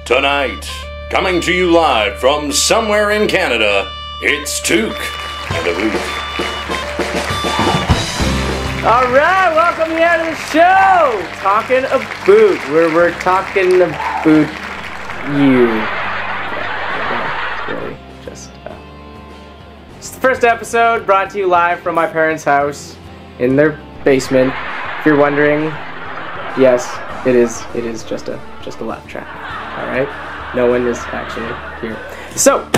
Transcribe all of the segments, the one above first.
Tonight, coming to you live from somewhere in Canada, it's Toque'n Aboot. Alright, welcome here to the show! Toque'n Aboot, where we're talking about you. Really, just it's the first episode brought to you live from my parents' house in their basement. If you're wondering, yes, it is just a laugh track. Alright? No one is actually here. So,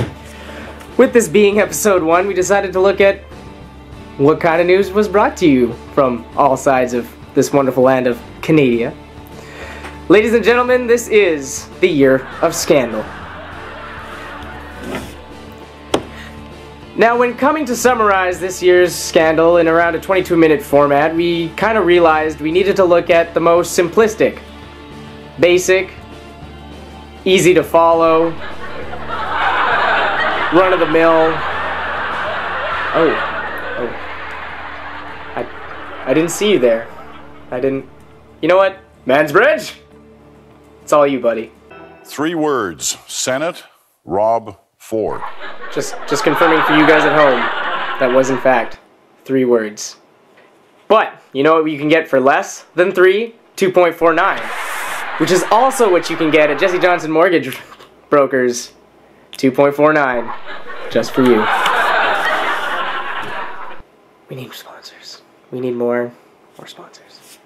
with this being episode 1, we decided to look at what kind of news was brought to you from all sides of this wonderful land of Canada. Ladies and gentlemen, this is the year of scandal. Now, when coming to summarize this year's scandal in around a 22-minute format, we kind of realized we needed to look at the most simplistic, basic, easy to follow, run-of-the-mill. I didn't see you there. You know what? Mansbridge? It's all you, buddy. 3 words. Senate, Rob Ford. Just confirming for you guys at home, that was in fact 3 words. But, you know what you can get for less than 3? 2.49. Which is also what you can get at Jesse Johnson Mortgage Brokers. 2.49. Just for you. We need sponsors. We need more sponsors.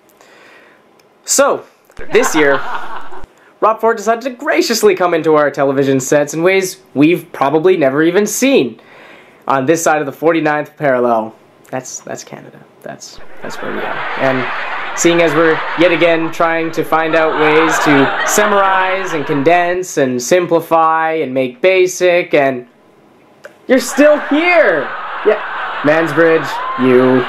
So, this year, Rob Ford decided to graciously come into our television sets in ways we've probably never even seen. On this side of the 49th parallel. That's Canada. That's where we are. And seeing as we're yet again trying to find out ways to summarize and condense and simplify and make basic, and you're still here! Yeah, Mansbridge, you.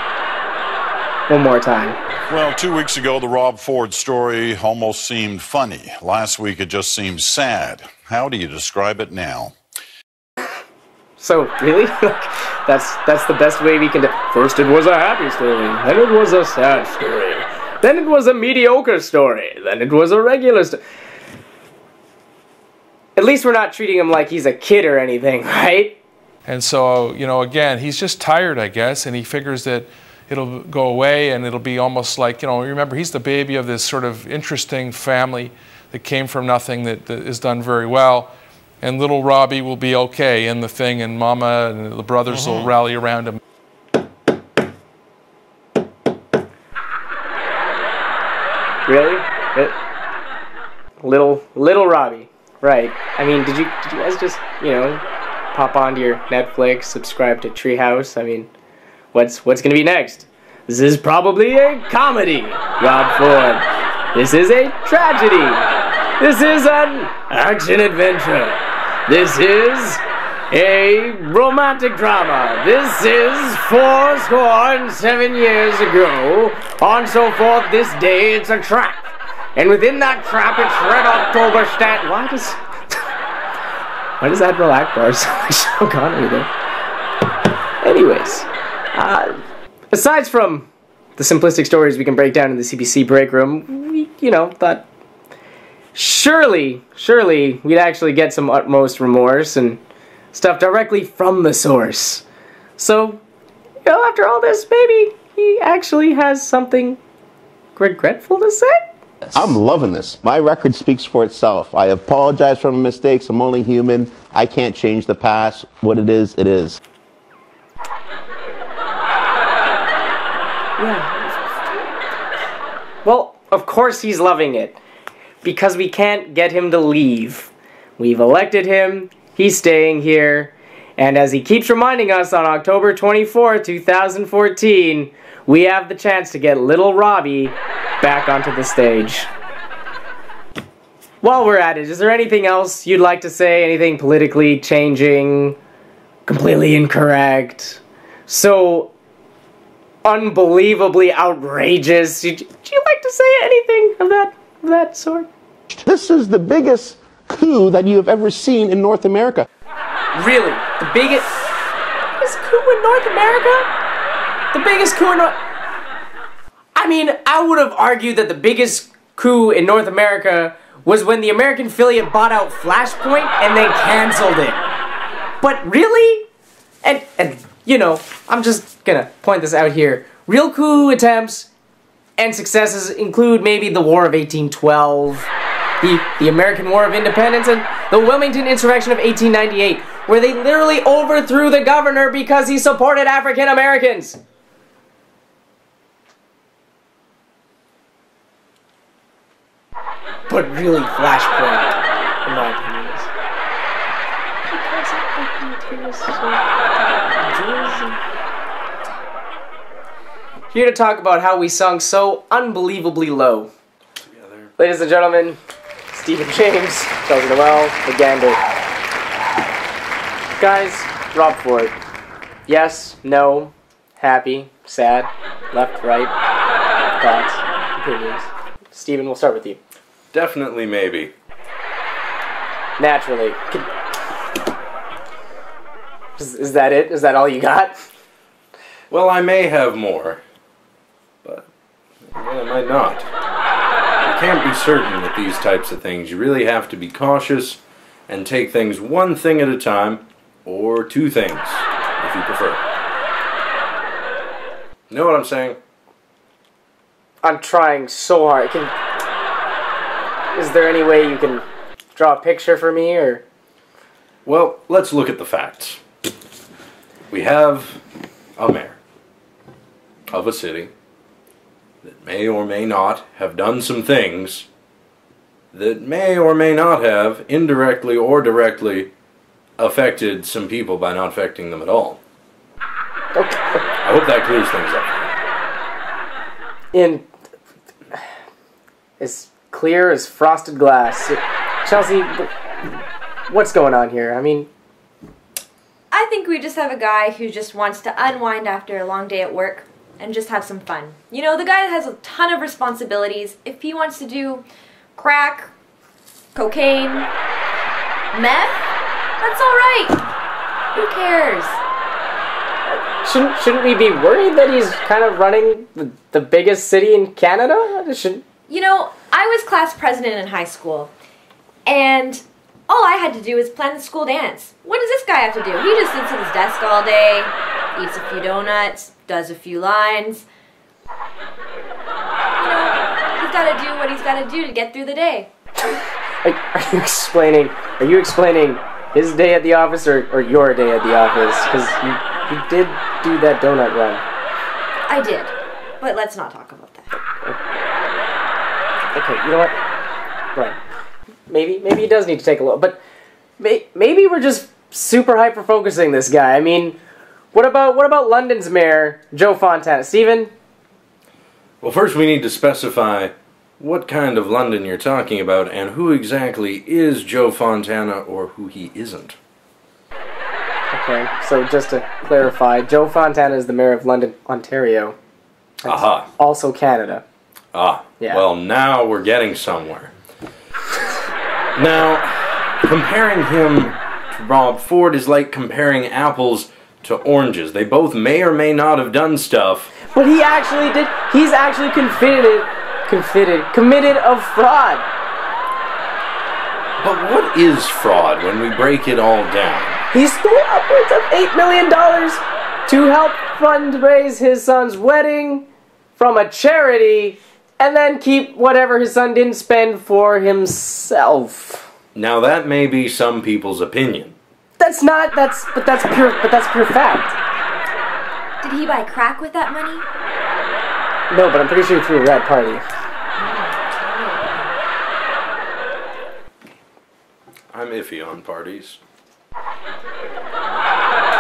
One more time. Well, 2 weeks ago, the Rob Ford story almost seemed funny. Last week, it just seemed sad. How do you describe it now? So, really? that's the best way we can do. First it was a happy story, then it was a sad story, then it was a mediocre story, then it was a regular story. At least we're not treating him like he's a kid or anything, right? And so, you know, again, he's just tired, I guess, and he figures that it'll go away and it'll be almost like, you know, remember, he's the baby of this sort of interesting family that came from nothing that is done very well. And little Robbie will be okay in the thing, and Mama and the brothers will rally around him. Really? Little Robbie, right? I mean, did you guys just, you know, pop onto your Netflix, subscribe to Treehouse? I mean, what's gonna be next? This is probably a comedy, Rob Ford. This is a tragedy. This is an action-adventure. This is a romantic drama. This is 7 years ago. On so forth, this day it's a trap. And within that trap, it's Red October stat. Why does Admiral Akbar sound like Sean Connery there? Anyways, aside from the simplistic stories we can break down in the CBC break room, we, you know, thought surely we'd actually get some utmost remorse and stuff directly from the source. So, you know, after all this, maybe he actually has something regretful to say? I'm loving this. My record speaks for itself. I apologize for my mistakes. I'm only human. I can't change the past. What it is, it is. Yeah. Well, of course he's loving it. Because we can't get him to leave. We've elected him, he's staying here, and as he keeps reminding us on October 24, 2014, we have the chance to get little Robbie back onto the stage. While we're at it, is there anything else you'd like to say? Anything politically changing, completely incorrect, so unbelievably outrageous? Would you like to say anything of that sort? This is the biggest coup that you have ever seen in North America. Really? The biggest coup in North America? The biggest coup in I mean, I would have argued that the biggest coup in North America was when the American affiliate bought out Flashpoint and they canceled it. But really? And you know, I'm just gonna point this out here. Real coup attempts and successes include maybe the War of 1812, the American War of Independence, and the Wilmington Insurrection of 1898, where they literally overthrew the governor because he supported African Americans. But really, Flashpoint, in my opinion, is here to talk about how we sunk so unbelievably low. Together. Ladies and gentlemen, Stephen James, Chelsea Noel, the Gander. Guys, Rob Ford. Yes, no, happy, sad, left, right, thoughts, opinions. Stephen, we'll start with you. Definitely maybe. Naturally. Is that it? Is that all you got? Well, I may have more, but I might not. You can't be certain with these types of things. You really have to be cautious and take things one thing at a time, or two things, if you prefer. You know what I'm saying? I'm trying so hard. Is there any way you can draw a picture for me, or? Well, let's look at the facts. We have a mayor of a city that may or may not have done some things that may or may not have, indirectly or directly, affected some people by not affecting them at all. Okay. I hope that clears things up. As clear as frosted glass. Chelsea, what's going on here? I mean, I think we just have a guy who just wants to unwind after a long day at work and just have some fun. You know, the guy has a ton of responsibilities. If he wants to do crack, cocaine, meth, that's alright. Who cares? Shouldn't we be worried that he's kind of running the biggest city in Canada? You know, I was class president in high school, and all I had to do was plan the school dance. What does this guy have to do? He just sits at his desk all day, eats a few donuts, does a few lines. You know, he's got to do what he's got to do to get through the day. Are you explaining his day at the office or your day at the office? Because you did do that donut run. I did, but let's not talk about that. Okay, you know what? Right. Maybe he does need to take a look, but maybe we're just super hyper-focusing this guy. I mean, what about London's mayor, Joe Fontana? Stephen? Well, first we need to specify what kind of London you're talking about and who exactly is Joe Fontana or who he isn't. Okay, so just to clarify, Joe Fontana is the mayor of London, Ontario. That's Aha. Also Canada. Ah, yeah. Well, now we're getting somewhere. Now, comparing him to Rob Ford is like comparing apples to oranges. They both may or may not have done stuff. But he actually did. He's actually committed of fraud. But what is fraud when we break it all down? He stole upwards of $8 million to help fundraise his son's wedding from a charity and then keep whatever his son didn't spend for himself. Now that may be some people's opinion. That's pure fact. Did he buy crack with that money? No, but I'm pretty sure he threw a rad party. I'm iffy on parties.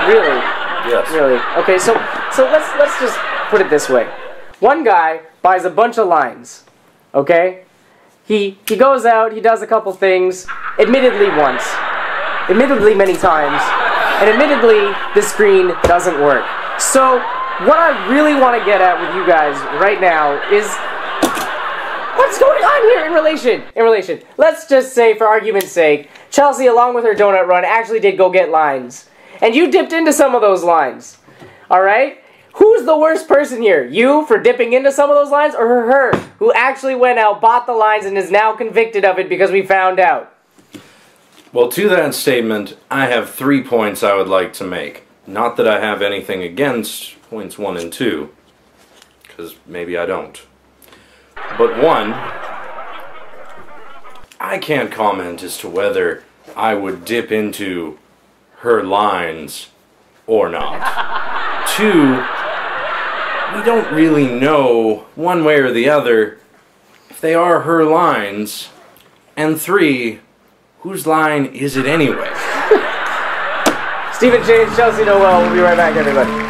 Really? Yes. Really? Okay, so let's just put it this way. One guy buys a bunch of lines, okay? He goes out, he does a couple things, admittedly once, admittedly many times, and admittedly the screen doesn't work. So what I really want to get at with you guys right now is what's going on here in relation. Let's just say, for argument's sake, Chelsea, along with her donut run, actually did go get lines. And you dipped into some of those lines. Alright? Who's the worst person here? You for dipping into some of those lines, or her who actually went out, bought the lines, and is now convicted of it because we found out? Well, to that statement, I have 3 points I would like to make. Not that I have anything against points 1 and 2, because maybe I don't. But 1, I can't comment as to whether I would dip into her lines or not. 2, we don't really know, one way or the other, if they are her lines. And 3, whose line is it anyway? Stephen James, Chelsea Noel, we'll be right back, everybody.